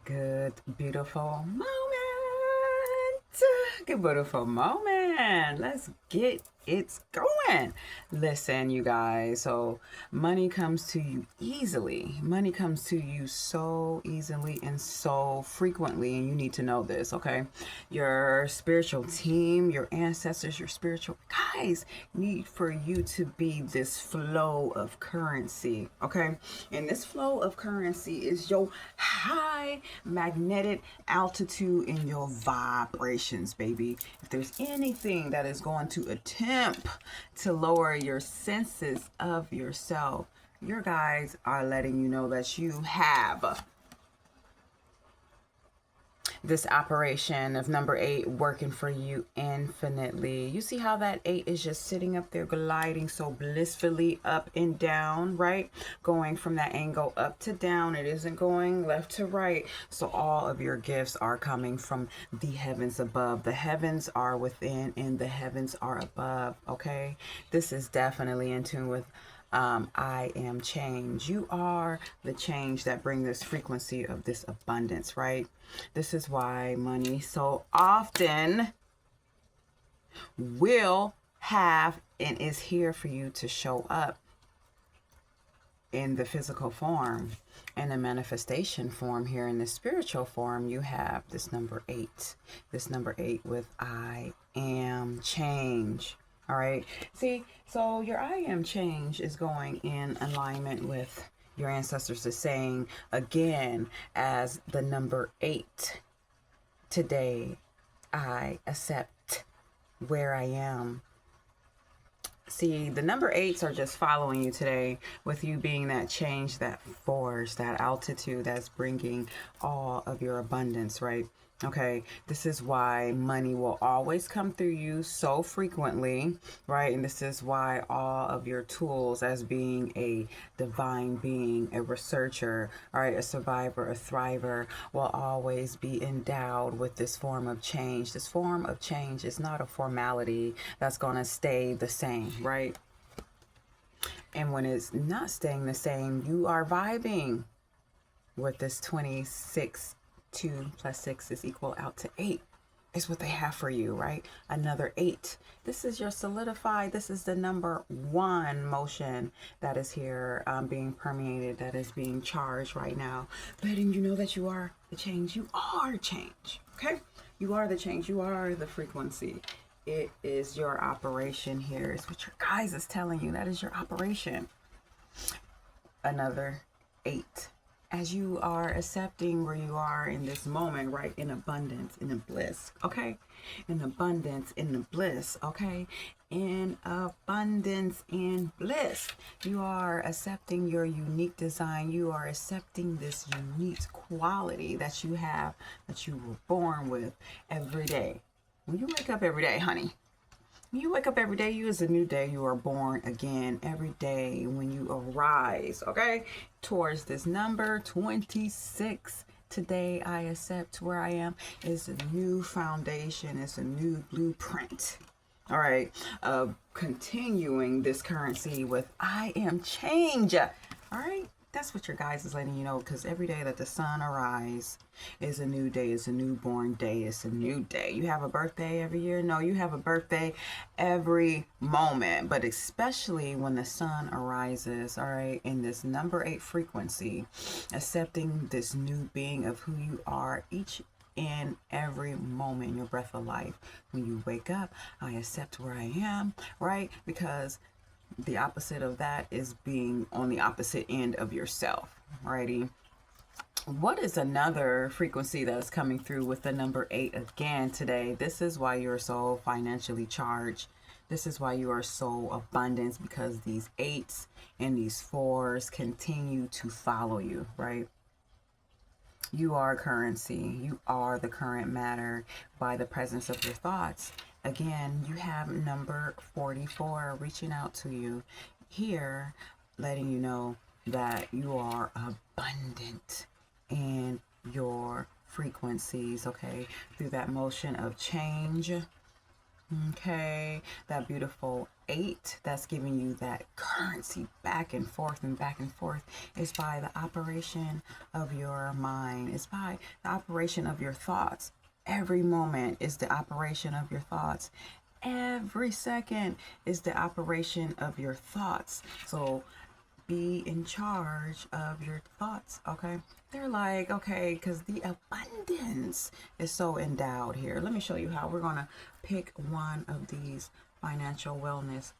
Good, beautiful moment. Good, beautiful moment. Let's get it going. Listen, you guys. So, money comes to you easily. Money comes to you so easily and so frequently. And you need to know this, okay? Your spiritual team, your ancestors, your spiritual guys need for you to be this flow of currency, okay? And this flow of currency is your high magnetic altitude in your vibrations, baby. If there's anything that is going to attempt to lower your senses of yourself, your guys are letting you know that you have this operation of number 8 working for you infinitely. You see how that 8 is just sitting up there gliding so blissfully up and down, right? Going from that angle up to down. It isn't going left to right. So all of your gifts are coming from the heavens above. The heavens are within and the heavens are above, okay? This is definitely in tune with I am change. You are the change that bring this frequency of this abundance, right? This is why money so often will have and is here for you to show up in the physical form and the manifestation form. Here in the spiritual form, you have this number 8. This number 8 with I am change. All right. See, so your I am change is going in alignment with your ancestors is saying again as the number 8. Today, I accept where I am. See, the number 8s are just following you today with you being that change, that force, that altitude that's bringing all of your abundance, right? Okay, this is why money will always come through you so frequently, right? And this is why all of your tools as being a divine being, a researcher, all right, a survivor, a thriver, will always be endowed with this form of change. This form of change is not a formality that's going to stay the same, right? And when it's not staying the same, you are vibing with this 26. 2 plus 6 is equal out to 8 is what they have for you, right? Another 8. This is your solidified. This is the number 1 motion that is here being permeated, that is being charged right now, letting you know that you are the change. You are change, okay? You are the change. You are the frequency. It is your operation here. It's what your guys is telling you. That is your operation. Another 8. As you are accepting where you are in this moment, right? In abundance, in the bliss, okay? In abundance, in the bliss, okay? In abundance, in bliss. You are accepting your unique design. You are accepting this unique quality that you have, that you were born with every day. When you wake up every day, honey, when you wake up every day, you is a new day. You are born again every day when you arise, okay? Towards this number 26. Today I accept where I am is a new foundation. It's a new blueprint. All right. Continuing this currency with I am change. All right. That's what your guys is letting you know, because every day that the sun arises is a new day, is a newborn day, it's a new day. You have a birthday every year? No, you have a birthday every moment, but especially when the sun arises, all right, in this number 8 frequency, accepting this new being of who you are each in every moment in your breath of life. When you wake up, I accept where I am, right? Because the opposite of that is being on the opposite end of yourself, righty? What is another frequency that's coming through with the number 8 again today? This is why you're so financially charged. This is why you are so abundant, because these 8s and these 4s continue to follow you, right? You are currency. You are the current matter by the presence of your thoughts. Again, you have number 44 reaching out to you here, letting you know that you are abundant in your frequencies, okay? Through that motion of change, Okay, that beautiful 8 that's giving you that currency back and forth and back and forth is by the operation of your mind. It's by the operation of your thoughts. Every moment is the operation of your thoughts. Every second is the operation of your thoughts. So be in charge of your thoughts, okay? They're like, okay, because the abundance is so endowed here. Let me show you how. We're going to pick one of these financial wellness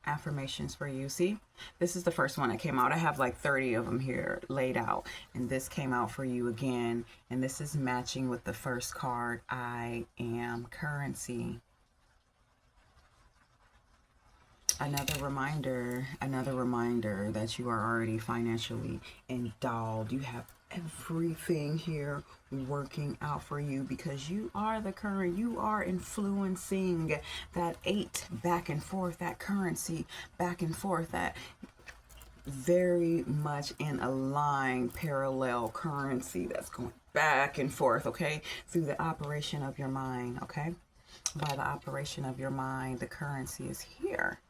affirmations for you. See, this is the first one that came out. I have like 30 of them here laid out, and this came out for you again. And this is matching with the first card, I am currency. Another reminder that you are already financially endowed. You have everything here working out for you because you are the current. You are influencing that 8 back and forth, that currency back and forth, that very much in a line parallel currency that's going back and forth, okay, through the operation of your mind, okay? By the operation of your mind, the currency is here.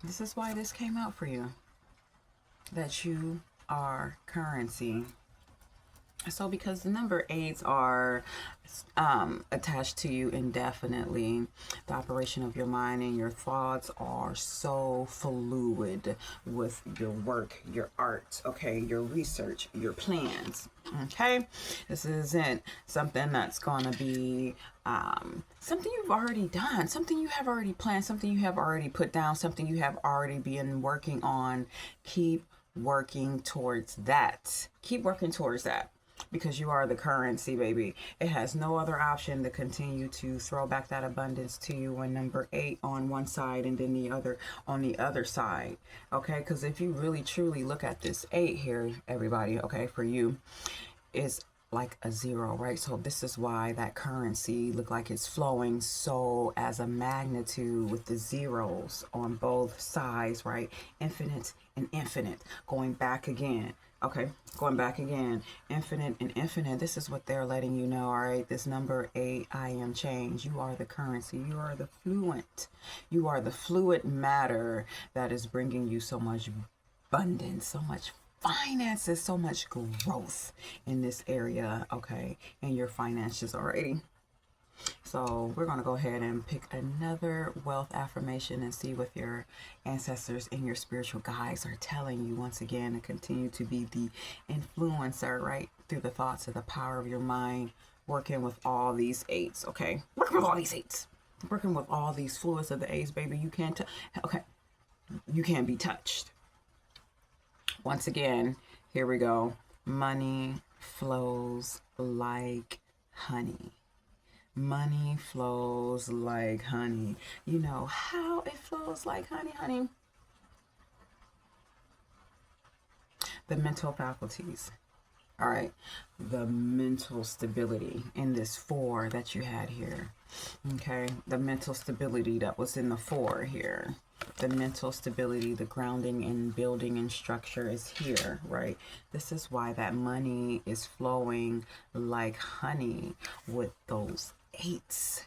This is why this came out for you, that you are currency. So because the number 8s are attached to you indefinitely, the operation of your mind and your thoughts are so fluid with your work, your art, okay, your research, your plans, okay? This isn't something that's going to be something you've already done, something you have already planned, something you have already put down, something you have already been working on. Keep working towards that. Keep working towards that. Because you are the currency, baby. It has no other option to continue to throw back that abundance to you when number 8 on one side and then the other on the other side. Okay, because if you really truly look at this 8 here, everybody, okay, for you, is like a 0, right? So this is why that currency look like it's flowing so as a magnitude with the zeros on both sides, right? Infinite and infinite, going back again. Okay, going back again, infinite and infinite. This is what they're letting you know, all right? This number 8, I am change. You are the currency. You are the fluent. You are the fluid matter that is bringing you so much abundance, so much finances, so much growth in this area, okay? And your finances already. So we're going to go ahead and pick another wealth affirmation and see what your ancestors and your spiritual guides are telling you once again to continue to be the influencer, right? Through the thoughts of the power of your mind, working with all these 8s, okay? Working with all these 8s. Working with all these fluids of the 8s, baby. You can't, okay. You can't be touched. Once again, here we go. Money flows like honey. Money flows like honey. You know how it flows like honey, honey? The mental faculties. All right. The mental stability in this 4 that you had here. Okay. The mental stability that was in the 4 here. The mental stability, the grounding and building and structure is here, right? This is why that money is flowing like honey with those 8s.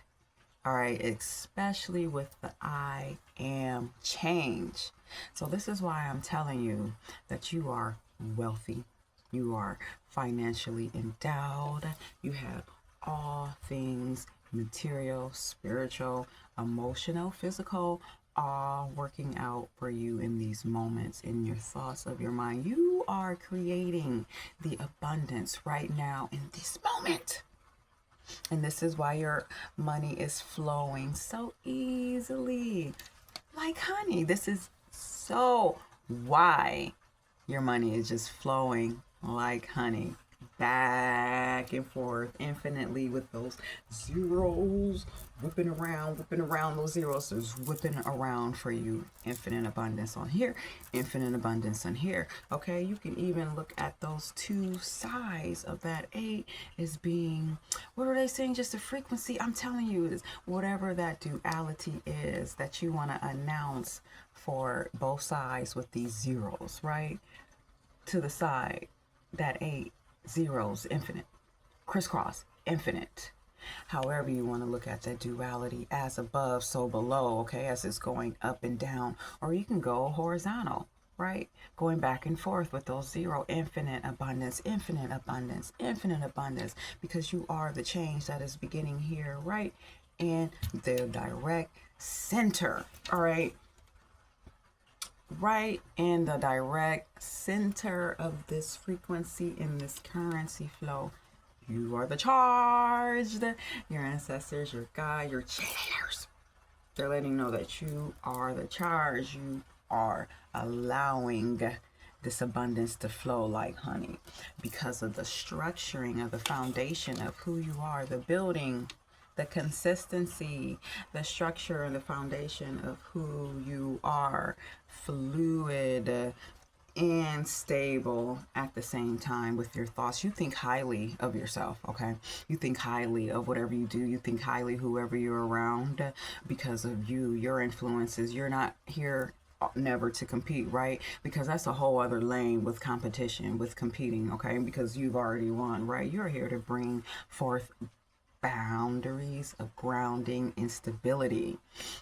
All right, especially with the I am change. So this is why I'm telling you that you are wealthy. You are financially endowed. You have all things material, spiritual, emotional, physical, all working out for you in these moments in your thoughts of your mind. You are creating the abundance right now in this moment. And this is why your money is flowing so easily like honey. This is so why your money is just flowing like honey, back and forth infinitely with those zeros whipping around those zeros. There's whipping around for you. Infinite abundance on here, infinite abundance on here. Okay, you can even look at those 2 sides of that 8 as being, what are they saying? Just a frequency. I'm telling you, is whatever that duality is that you want to announce for both sides with these zeros, right? To the side, that 8 zeros, infinite, crisscross, infinite. However you want to look at that duality, as above, so below, okay, as it's going up and down, or you can go horizontal, right? Going back and forth with those zero, infinite abundance, infinite abundance, infinite abundance, because you are the change that is beginning here, right? In the direct center, all right? Right in the direct center of this frequency, in this currency flow. You are the charged. Your ancestors, your God, your cheerleaders. They're letting you know that you are the charge. You are allowing this abundance to flow like honey because of the structuring of the foundation of who you are, the building, the consistency, the structure and the foundation of who you are, fluid and stable at the same time with your thoughts. You think highly of yourself, okay? You think highly of whatever you do. You think highly whoever you're around because of you, your influences. You're not here never to compete, right? Because that's a whole other lane with competition, with competing, okay? Because you've already won, right? You're here to bring forth boundaries of grounding and stability.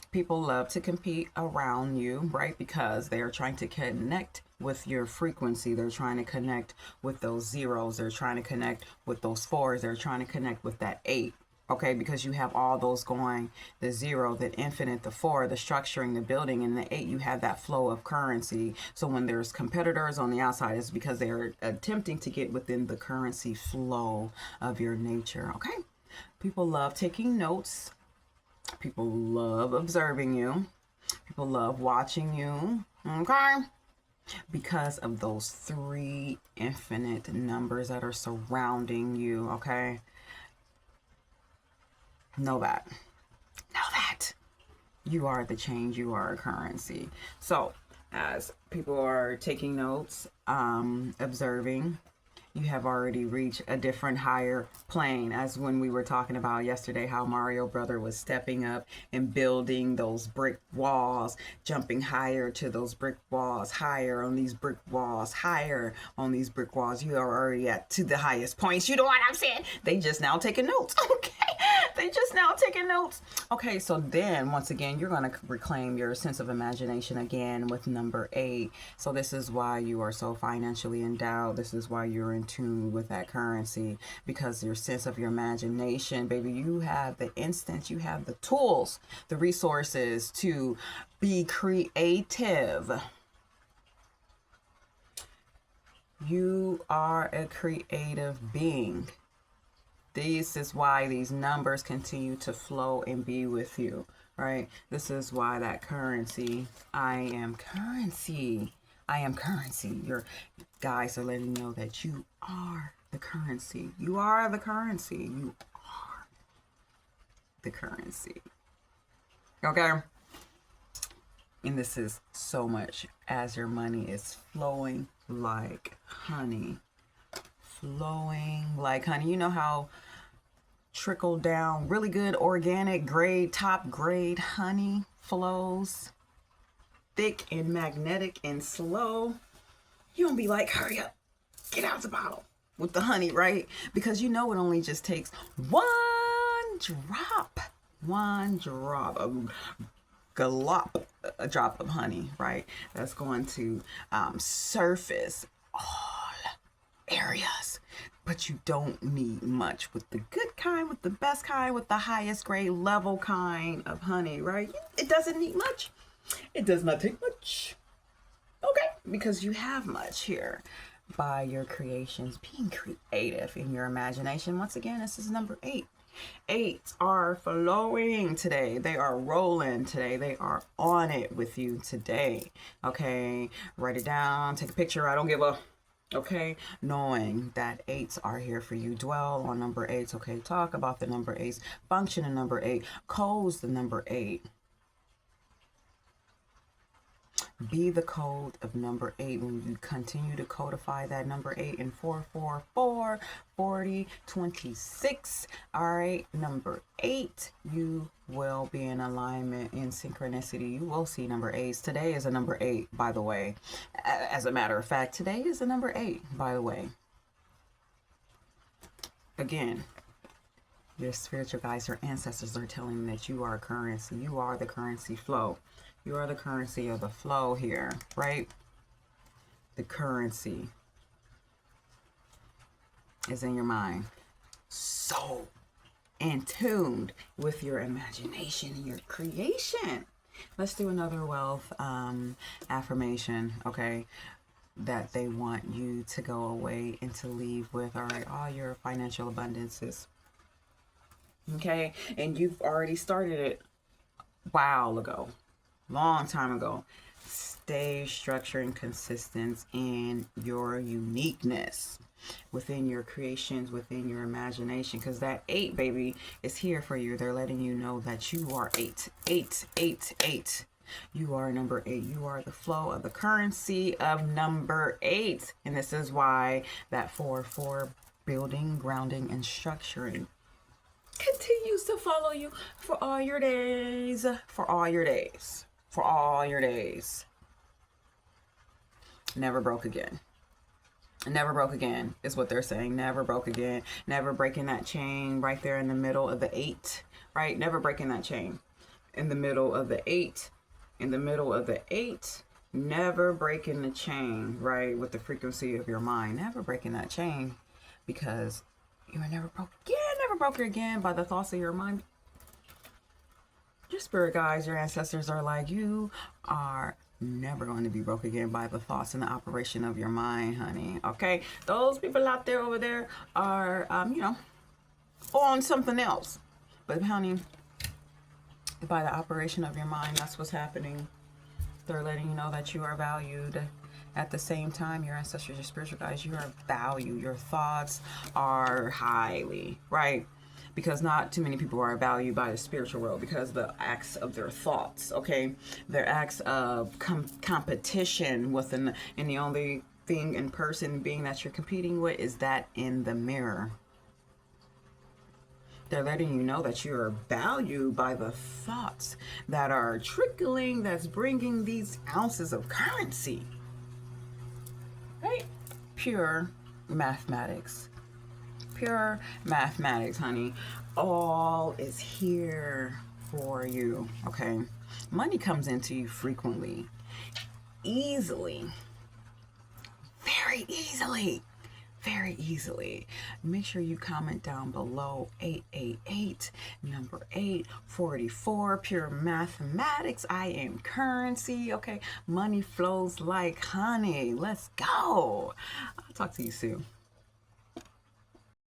People love to compete around you, right? Because they are trying to connect with your frequency. They're trying to connect with those zeros. They're trying to connect with those fours. They're trying to connect with that 8. Okay, because you have all those going, the 0, the infinite, the 4, the structuring, the building, and the 8, you have that flow of currency. So when there's competitors on the outside, it's because they're attempting to get within the currency flow of your nature. Okay, people love taking notes. People love observing you. People love watching you. Okay, because of those 3 infinite numbers that are surrounding you. Okay, know that. Know that. You are the change. You are a currency. So as people are taking notes, observing, you have already reached a different higher plane, as when we were talking about yesterday how Mario Brother was stepping up and building those brick walls, jumping higher to those brick walls, higher on these brick walls, higher on these brick walls. You are already at to the highest points. You know what I'm saying? They just now taking notes. Okay, they just now taking notes. Okay, so then once again you're going to reclaim your sense of imagination again with number 8. So this is why you are so financially endowed. This is why you're in tune with that currency, because your sense of your imagination, baby, you have the instance, you have the tools, the resources to be creative. You are a creative being. This is why these numbers continue to flow and be with you, right? This is why that currency, I am currency. I am currency. Your guys are letting you know that you are the currency. You are the currency. You are the currency. Okay? And this is so much as your money is flowing like honey. Flowing like honey. You know how trickle down, really good organic grade, top grade honey flows thick and magnetic and slow. You don't be like, hurry up, get out the bottle with the honey, right? Because you know it only just takes one drop a drop of honey, right? That's going to surface all areas. But you don't need much with the good kind, with the best kind, with the highest grade level kind of honey, right? It doesn't need much. It does not take much. Okay, because you have much here by your creations, being creative in your imagination. Once again, this is number 8. 8s are flowing today. They are rolling today. They are on it with you today. Okay, write it down, take a picture. I don't give a... Okay, knowing that 8s are here for you. Dwell on number 8s. Okay, talk about the number 8s. Function in number 8. Codes the number 8. Be the code of number 8 when you continue to codify that number 8 in 444 40 26. All right, number 8, you will be in alignment in synchronicity. You will see number 8s. Today is a number 8, by the way. As a matter of fact, today is a number 8, by the way. Again, Your spiritual guides, your ancestors are telling you that you are currency. You are the currency flow. You are the currency of the flow here, right? The currency is in your mind. So in tuned with your imagination and your creation. Let's do another wealth affirmation, okay? That they want you to go away and to leave with, all right, all your financial abundances. Okay, and you've already started it a while ago, long time ago. Stay structured and consistent in your uniqueness within your creations, within your imagination, because that 8, baby, is here for you. They're letting you know that you are 8, 8, 8, 8. You are number 8. You are the flow of the currency of number 8. And this is why that 4 building, grounding, and structuring continues to follow you for all your days. For all your days. For all your days. Never broke again. Never broke again is what they're saying. Never broke again. Never breaking that chain right there in the middle of the 8. Right? Never breaking that chain. In the middle of the 8. In the middle of the 8. Never breaking the chain, right? With the frequency of your mind. Never breaking that chain, because you were never broke again. Never broke again by the thoughts of your mind. Your spirit guides, your ancestors are like, you are never going to be broke again by the thoughts and the operation of your mind, honey. Okay? Those people out there over there are, on something else. But, honey, by the operation of your mind, that's what's happening. They're letting you know that you are valued. At the same time, your ancestors, your spiritual guides, you are valued. Your thoughts are highly, right? Because not too many people are valued by the spiritual world because the acts of their thoughts, okay? Their acts of competition within, and the only thing in person being that you're competing with is that in the mirror. They're letting you know that you're valued by the thoughts that are trickling, that's bringing these ounces of currency. Right? Pure mathematics. Pure mathematics, honey. All is here for you, okay? Money comes into you frequently, easily, very easily. Very easily. Make sure you comment down below 888, number 844, pure mathematics. I am currency. Okay, money flows like honey. Let's go. I'll talk to you soon.